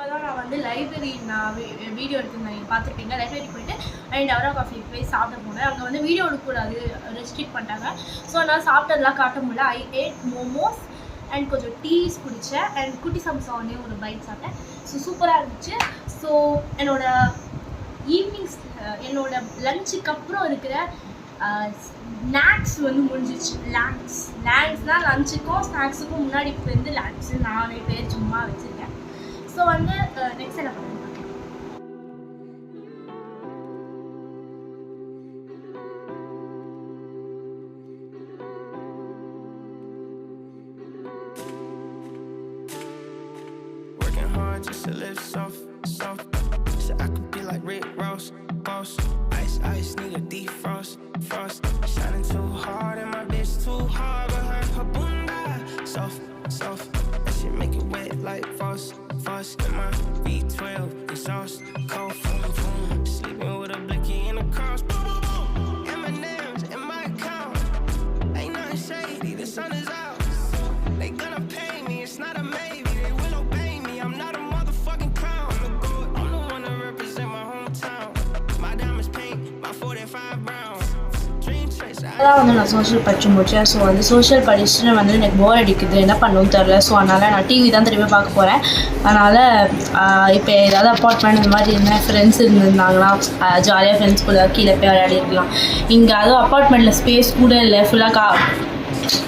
இப்போதான் நான் வந்து லைப்ரரி வீடியோ எடுத்துருந்தேன், நீங்கள் பார்த்துருப்பீங்க. லைப்ரரி போயிட்டு அண்ட் அவரா காஃபி போய் சாப்பிட போனேன். அங்கே வந்து வீடியோ எடுக்கக்கூடாது, ரெஸ்ட்ரிக்ட் பண்ணிட்டாங்க. ஸோ நான் சாப்பிட்டதெல்லாம் காட்ட முடியல. ஐ ஏட் மோமோஸ் அண்ட் கொஞ்சம் டீஸ் குடித்தேன் அண்ட் குட்டி சம்சா ஒன்றே ஒரு பைட் சாப்பிட்டேன். ஸோ சூப்பராக இருந்துச்சு. ஸோ என்னோட லஞ்சுக்கு அப்புறம் இருக்கிற ஸ்நாக்ஸ் வந்து முடிஞ்சிச்சு. லேண்ட்ஸ்னால் லஞ்சுக்கும் ஸ்நாக்ஸுக்கும் முன்னாடி இப்போ வந்து லேண்ட்ஸு நானே பேர் சும்மா வச்சுருக்கேன். ஸோ வந்து நெக்ஸ்ட் என்ன பண்ணுறேன் just to live soft. So I could be like Rick Ross, boss. Ice, need a defrost, frost. Shining too hard and my bitch too hard, but her bunda soft. And she make it wet like frost. In my V12 exhaust, cold from sleeping with a blicky in the cross. M&M's in my account, ain't nothing shady. The sun is out. They gonna pay me, it's not a maybe. They will obey me, I'm not a motherfucking clown. I'm the one to represent my hometown. My diamonds pink, my 45 brown. Dream chase. அதான் வந்து நான் social படிச்சு முடித்தேன். So வந்து social படிச்சுட்டு வந்து எனக்கு போர் அடிக்குது, என்ன பண்ணணும்னு தெரில. ஸோ அதனால் நான் டிவி தான் திரும்பி பார்க்க போகிறேன். அதனால் இப்போ ஏதாவது அப்பார்ட்மெண்ட் இந்த மாதிரி என்ன ஃப்ரெண்ட்ஸ் இருந்திருந்தாங்கன்னா ஜாலியாக ஃப்ரெண்ட்ஸ் கூட கீழே போய் விளையாடிருக்கலாம். இங்கே அதுவும் அப்பார்ட்மெண்ட்டில் ஸ்பேஸ் கூட இல்லை, ஃபுல்லாக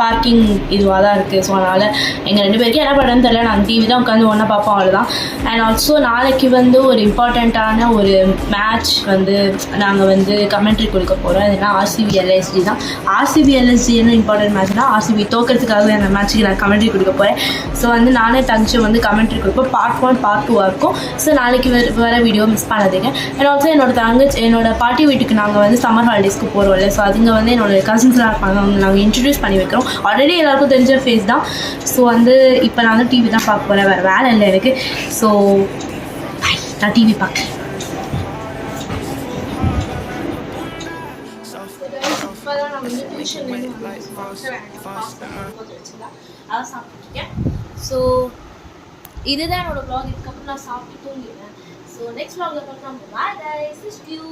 பார்க்கிங் இதுவாக தான் இருக்குது. ஸோ அதனால் எங்கள் 2 பேருக்கும் என்ன பண்ணுறதுன்னு தெரியல. நாங்கள் டிவி தான் உட்காந்து ஒன்றா பார்ப்போம், அவ்வளோதான். அண்ட் ஆல்சோ நாளைக்கு வந்து ஒரு இம்பார்ட்டண்ட்டான ஒரு மேட்ச் வந்து நாங்கள் வந்து கமெண்ட்ரி கொடுக்க போகிறோம். அதுனா ஆர்சிபி எல்எஸ்டி தான். ஆர்சிபி எல்எஸ்டி என்ன இம்பார்ட்டன்ட் மேட்ச்னா ஆர்சிபி தோக்கிறதுக்காக அந்த மேட்ச்சுக்கு நான் கமெண்ட்ரி கொடுக்க போகிறேன். ஸோ வந்து நானே தங்கச்சி வந்து கமெண்ட்ரி கொடுப்போம். பார்ட் 1 பார்ட் 2 இருக்கும். ஸோ நாளைக்கு வர வீடியோ மிஸ் பண்ணாதீங்க. அண்ட் ஆல்சோ என்னோட பாட்டி வீட்டுக்கு நாங்கள் வந்து சம்மர் ஹாலிடேஸ்க்கு போகிறோம்ல. ஸோ அதுங்க வந்து என்னோட கசின்ஸ்லாம் இருப்பாங்க, அவங்க நாங்கள் இன்ட்ரடியூஸ் பண்ணி வைக்கிறோம். ஆல்ரெடி எல்லாருக்கும் தெரிஞ்ச ஃபேஸ் தான். ஸோ வந்து இப்போ நான் வந்து டிவி தான் பார்க்க போகிறேன், வேறு வேலை இல்லை எனக்கு. ஸோ நான் டிவி பார்க்குறேன். இப்போ தான் நான் வந்து டியூஷன்லேருந்து அதான் சாப்பிட்டுருக்கேன். ஸோ இதுதான் என்னோட வ்ளாக். இதுக்கப்புறம் நான் சாப்பிட்டு தூங்கிடுவேன். ஸோ நெக்ஸ்ட் வ்ளாகில் பார்க்கலாம். Bye guys, see you.